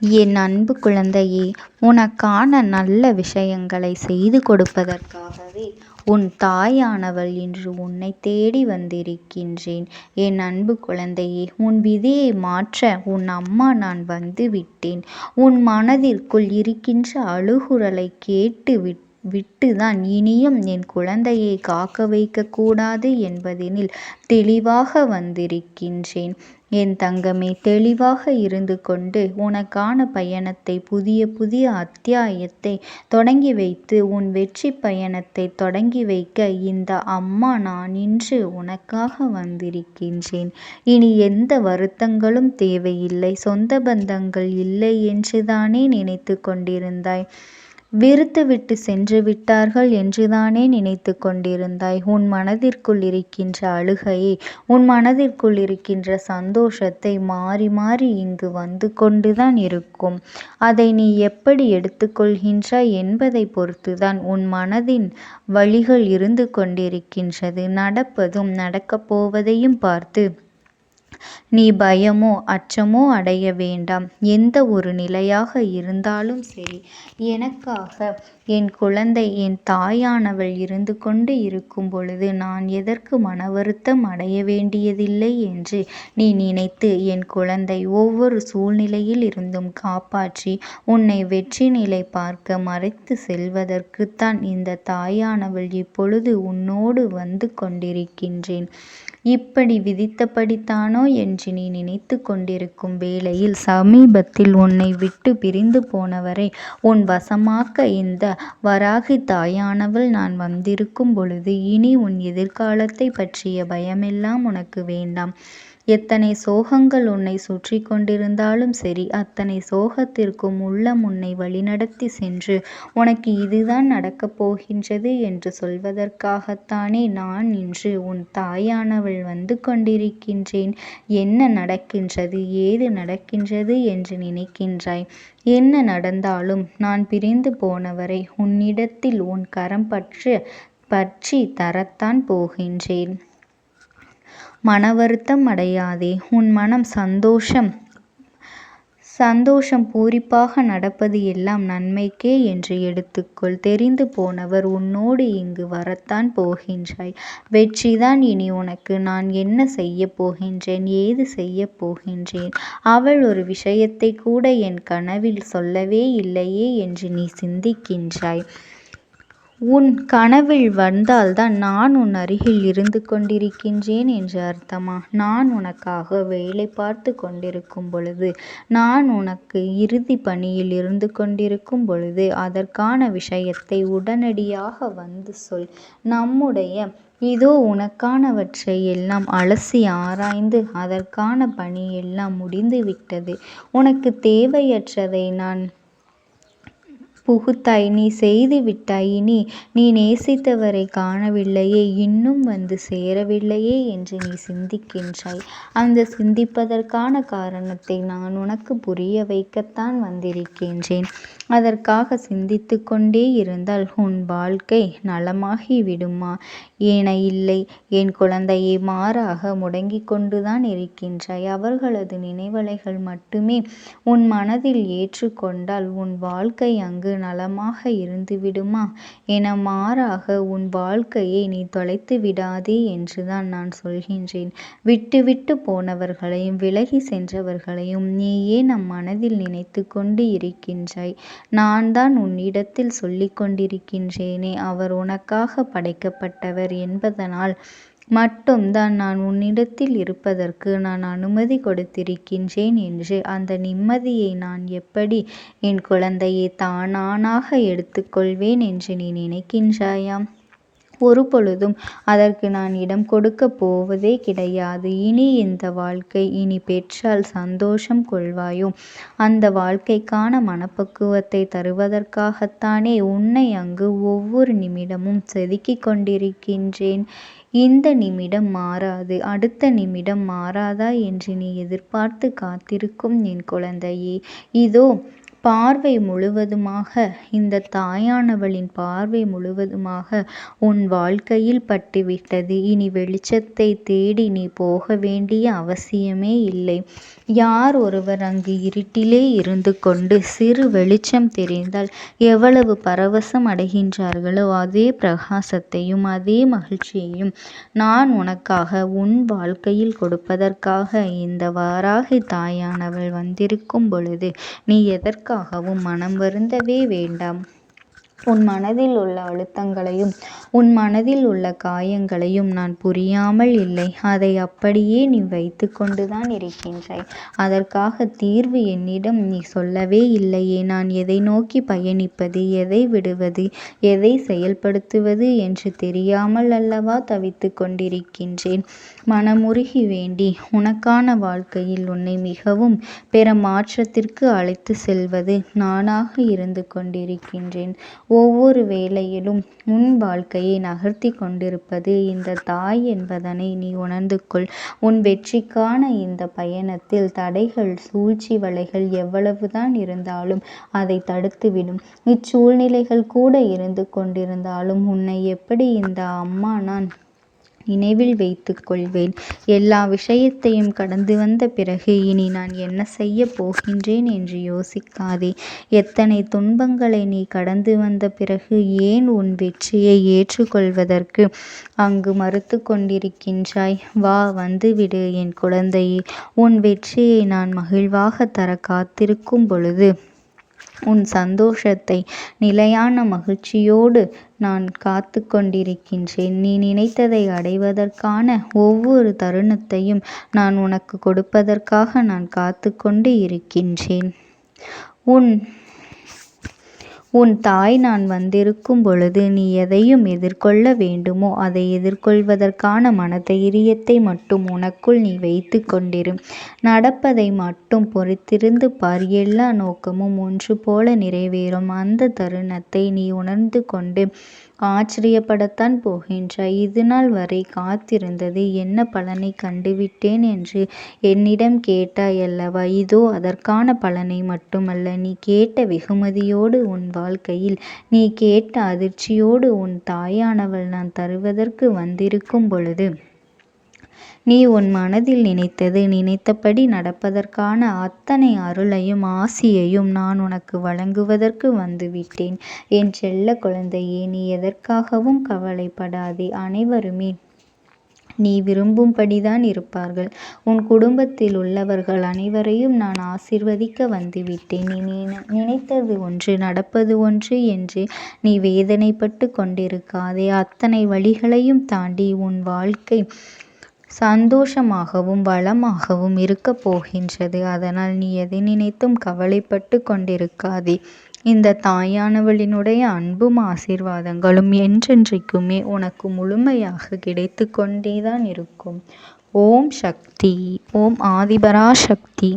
என் அன்பு குழந்தையே, உனக்கான நல்ல விஷயங்களை செய்து கொடுப்பதற்காகவே உன் தாயானவள் இன்று உன்னை தேடி வந்திருக்கின்றேன். என் அன்பு குழந்தையே, உன் விதியை மாற்ற உன் அம்மா நான் வந்து விட்டேன். உன் மனதிற்குள் இருக்கின்ற அழுகுரலை கேட்டு விட்டுதான் இனியும் என் குழந்தையை காக்க வைக்கக்கூடாது என்பதனில் தெளிவாக வந்திருக்கின்றேன். என் தங்கமே, தெளிவாக இருந்து கொண்டு உனக்கான பயணத்தை புதிய புதிய அத்தியாயத்தை தொடங்கி வைத்து உன் வெற்றி பயணத்தை தொடங்கி வைக்க இந்த அம்மா நான் இன்று உனக்காக வந்திருக்கின்றேன். இனி எந்த வருத்தங்களும் தேவையில்லை. சொந்த பந்தங்கள் இல்லை என்றுதானே நினைத்து கொண்டிருந்தாய்? வெறுத்துவிட்டு சென்று விட்டார்கள் என்றுதானே நினைத்து கொண்டிருந்தாய்? உன் மனதிற்குள் இருக்கின்ற அழுகையை, உன் மனதிற்குள் இருக்கின்ற சந்தோஷத்தை மாறி மாறி இங்கு வந்து கொண்டுதான் இருக்கும். அதை நீ எப்படி எடுத்துக்கொள்கின்றாய் என்பதை பொறுத்துதான் உன் மனதின் வலிகள் இருந்து கொண்டிருக்கின்றது. நடப்பதும் நடக்கப் போவதையும் பார்த்து நீ பயமோ அச்சமோ அடைய வேண்டாம். எந்த ஒரு நிலையாக இருந்தாலும் சரி, எனக்காக என் குழந்தை, என் தாயானவள் இருந்து கொண்டு இருக்கும் பொழுது நான் எதற்கு மன வருத்தம் அடைய வேண்டியதில்லை என்று நீ நினைத்து என் குழந்தை ஒவ்வொரு சூழ்நிலையில் இருந்தும் காப்பாற்றி உன்னை வெற்றி நிலை பார்க்க மறைத்து செல்வதற்குத்தான் இந்த தாயானவள் இப்பொழுது உன்னோடு வந்து கொண்டிருக்கின்றேன். இப்படி விதித்தபடித்தானோ என்று நீ நினைத்து கொண்டிருக்கும் வேளையில் சமீபத்தில் உன்னை விட்டு பிரிந்து போனவரை உன் வசமாக்க இந்த வராகி தாயானவள் நான் வந்திருக்கும் பொழுது இனி உன் எதிர்காலத்தை பற்றிய பயமெல்லாம் உனக்கு வேண்டாம். எத்தனை சோகங்கள் உன்னை சுற்றி கொண்டிருந்தாலும் சரி, அத்தனை சோகத்திற்கும் உள்ளம் உன்னை வழிநடத்தி சென்று உனக்கு இதுதான் நடக்கப் போகின்றது என்று சொல்வதற்காகத்தானே நான் இன்று உன் தாயானவள் வந்து கொண்டிருக்கின்றேன். என்ன நடக்கின்றது, ஏது நடக்கின்றது என்று நினைக்கின்றாய்? என்ன நடந்தாலும் நான் பிரிந்து போனவரை உன்னிடத்தில் உன் கரம் பற்றி தரத்தான் போகின்றேன். மன வருத்தம் அடையாதே. உன் மனம் சந்தோஷம் பூரிப்பாக நடப்பது எல்லாம் நன்மைக்கே என்று எடுத்துக்கொள். தெரிந்து போனவர் உன்னோடு இங்கு வரத்தான் போகின்றாய். வெற்றிதான் இனி உனக்கு. நான் என்ன செய்ய போகின்றேன், ஏது செய்ய போகின்றேன், அவள் ஒரு விஷயத்தை கூட என் கனவில் சொல்லவே இல்லையே என்று நீ சிந்திக்கின்றாய். உன் கனவில் வந்தால்தான் நான் உன் அருகில் இருந்து கொண்டிருக்கின்றேன் என்று அர்த்தமா? நான் உனக்காக வேலை பார்த்து கொண்டிருக்கும் பொழுது, நான் உனக்கு இறுதி பணியில் இருந்து கொண்டிருக்கும் பொழுது அதற்கான விஷயத்தை உடனடியாக வந்து சொல். நம்முடைய இதோ உனக்கானவற்றை எல்லாம் அலசி ஆராய்ந்து அதற்கான பணி எல்லாம் முடிந்து விட்டது. உனக்கு தேவையற்றதை நான் புகுத்தாய், நீ செய்து விட்டாய். இனி நீ நேசித்தவரை காணவில்லையே, இன்னும் வந்து சேரவில்லையே என்று நீ சிந்திக்கின்றாய். அந்த சிந்திப்பதற்கான காரணத்தை நான் உனக்கு புரிய வைக்கத்தான் வந்திருக்கின்றேன். அதற்காக சிந்தித்து கொண்டே இருந்தால் உன் வாழ்க்கை நலமாகி விடுமா? இல்லை என் குழந்தையை, மாறாக முடங்கி கொண்டுதான் இருக்கின்றாய். அவர்களது நினைவலைகள் மட்டுமே உன் மனதில் ஏற்றுக்கொண்டால் உன் வாழ்க்கை அங்கு நலமாக இருந்து விடுமா என மாறாக உன் வாழ்க்கையை நீ தொலைத்து விடாதே என்றுதான் நான் சொல்கின்றேன். விட்டு போனவர்களையும் விலகி சென்றவர்களையும் நீயே நம் மனதில் நினைத்து கொண்டு இருக்கின்றாய். நான் தான் உன்னிடத்தில் சொல்லிக் கொண்டிருக்கின்றேனே, அவர் உனக்காக படைக்கப்பட்டவர் என்பதனால் மட்டும்தான் நான் உன்னிடத்தில் இருப்பதற்கு நான் அனுமதி கொடுத்திருக்கின்றேன் என்று அந்த நிம்மதியை நான் எப்படி என் குழந்தையை தானாக எடுத்துக்கொள்வேன் என்று நீ நினைக்கின்றாயா? ஒரு பொழுதும் அதற்கு நான் இடம் கொடுக்க போவதே கிடையாது. இனி இந்த வாழ்க்கை இனி பெற்றால் சந்தோஷம் கொள்வாயோ, அந்த வாழ்க்கைக்கான மனப்பக்குவத்தை தருவதற்காகத்தானே உன்னை அங்கு ஒவ்வொரு நிமிடமும் செதுக்கிக் கொண்டிருக்கின்றேன். இந்த நிமிடம் மாறாது, அடுத்த நிமிடம் மாறாதா என்று நீ எதிர்பார்த்து காத்திருக்கும் என் குழந்தையே, இதோ பார்வை முழுவதுமாக, இந்த தாயானவளின் பார்வை முழுவதுமாக உன் வாழ்க்கையில் பட்டுவிட்டது. இனி வெளிச்சத்தை தேடி நீ போக வேண்டிய அவசியமே இல்லை. யார் ஒருவர் அங்கு இருட்டிலே இருந்து கொண்டு சிறு வெளிச்சம் தெரிந்தால் எவ்வளவு பரவசம் அடைகின்றார்களோ, அதே பிரகாசத்தையும் அதே மகிழ்ச்சியையும் நான் உனக்காக உன் வாழ்க்கையில் கொடுப்பதற்காக இந்த வாராகி தாயானவள் வந்திருக்கும் பொழுது நீ எதற்காகவும் மனம் வருந்தவே வேண்டாம். உன் மனதில் உள்ள அழுத்தங்களையும் உன் மனதில் உள்ள காயங்களையும் நான் புரியாமல் இல்லை. அதை அப்படியே நீ வைத்து கொண்டுதான் இருக்கின்றாய். அதற்காக தீர்வு என்னிடம் நீ சொல்லவே இல்லையே. நான் எதை நோக்கி பயணிப்பது, எதை விடுவது, எதை செயல்படுத்துவது என்று தெரியாமல் அல்லவா தவித்து கொண்டிருக்கின்றேன். மனமுருகி வேண்டி உனக்கான வாழ்க்கையில் உன்னை மிகவும் பெற மாற்றத்திற்கு அழைத்து செல்வது நானாக இருந்து கொண்டிருக்கின்றேன். ஒவ்வொரு வேளையிலும் உன் வாழ்க்கையை நகர்த்தி கொண்டிருப்பது இந்த தாய் என்பதனை நீ உணர்ந்து கொள். உன் வெற்றிக்கான இந்த பயணத்தில் தடைகள், சூழ்ச்சி வலைகள் எவ்வளவுதான் இருந்தாலும் அதை தடுத்துவிடும். இச்சூழ்நிலைகள் கூட இருந்து கொண்டிருந்தாலும் உன்னை எப்படி இந்த அம்மா நான் நினைவில் வைத்து கொள்வேன். எல்லா விஷயத்தையும் கடந்து வந்த பிறகு இனி நான் என்ன செய்ய போகின்றேன் என்று யோசிக்காதே. எத்தனை துன்பங்களை நீ கடந்து வந்த பிறகு ஏன் உன் வெற்றியை ஏற்றுக்கொள்வதற்கு அங்கு மறுத்து கொண்டிருக்கின்றாய்? வா, வந்துவிடு என் குழந்தையே. உன் வெற்றியை நான் மகிழ்வாக தர காத்திருக்கும் பொழுது உன் சந்தோஷத்தை நிலையான மகிழ்ச்சியோடு நான் காத்து கொண்டிருக்கின்றேன். நீ நினைத்ததை அடைவதற்கான ஒவ்வொரு தருணத்தையும் நான் உனக்கு கொடுப்பதற்காக நான் காத்து கொண்டு இருக்கின்றேன். உன் தாய் நான் வந்திருக்கும் பொழுது நீ எதையும் எதிர்கொள்ள வேண்டுமோ அதை எதிர்கொள்வதற்கான மனதைரியத்தை மட்டும் உனக்குள் நீ வைத்து கொண்டிரு. நடப்பதை மட்டும் பொறுத்திருந்து பார். எல்லா நோக்கமும் ஒன்று போல நிறைவேறும். அந்த தருணத்தை நீ உணர்ந்து கொண்டு ஆச்சரியப்படத்தான் போகின்றாய். இதுநாள் வரை காத்திருந்தது என்ன பலனை கண்டுவிட்டேன் என்று என்னிடம் கேட்டாய் அல்லவா? இதோ அதற்கான பலனை மட்டுமல்ல, நீ கேட்ட வெகுமதியோடு உன் வாழ்க்கையில் நீ கேட்ட அதிர்ச்சியோடு உன் தாயானவள் நான் தருவதற்கு வந்திருக்கும் பொழுது நீ உன் மனதில் நினைத்தது நினைத்தபடி நடப்பதற்கான அத்தனை அருளையும் ஆசியையும் நான் உனக்கு வழங்குவதற்கு வந்துவிட்டேன். என் செல்ல குழந்தையே, நீ எதற்காகவும் கவலைப்படாதே. அனைவருமே நீ விரும்பும்படிதான் இருப்பார்கள். உன் குடும்பத்தில் உள்ளவர்கள் அனைவரையும் நான் ஆசீர்வதிக்க வந்துவிட்டேன். நீ நினைத்தது ஒன்று நடப்பது ஒன்று என்று நீ வேதனைப்பட்டு கொண்டிருக்காதே. அத்தனை வழிகளையும் தாண்டி உன் வாழ்க்கை சந்தோஷமாகவும் வளமாகவும் இருக்கப் போகின்றது. அதனால் நீ எதை நினைத்தும் கவலைப்பட்டு கொண்டிருக்காதே. இந்த தாயானவளினுடைய அன்பும் ஆசீர்வாதங்களும் என்றென்றைக்குமே உனக்கு முழுமையாக கிடைத்து கொண்டேதான் இருக்கும். ஓம் சக்தி. ஓம் ஆதிபராசக்தி.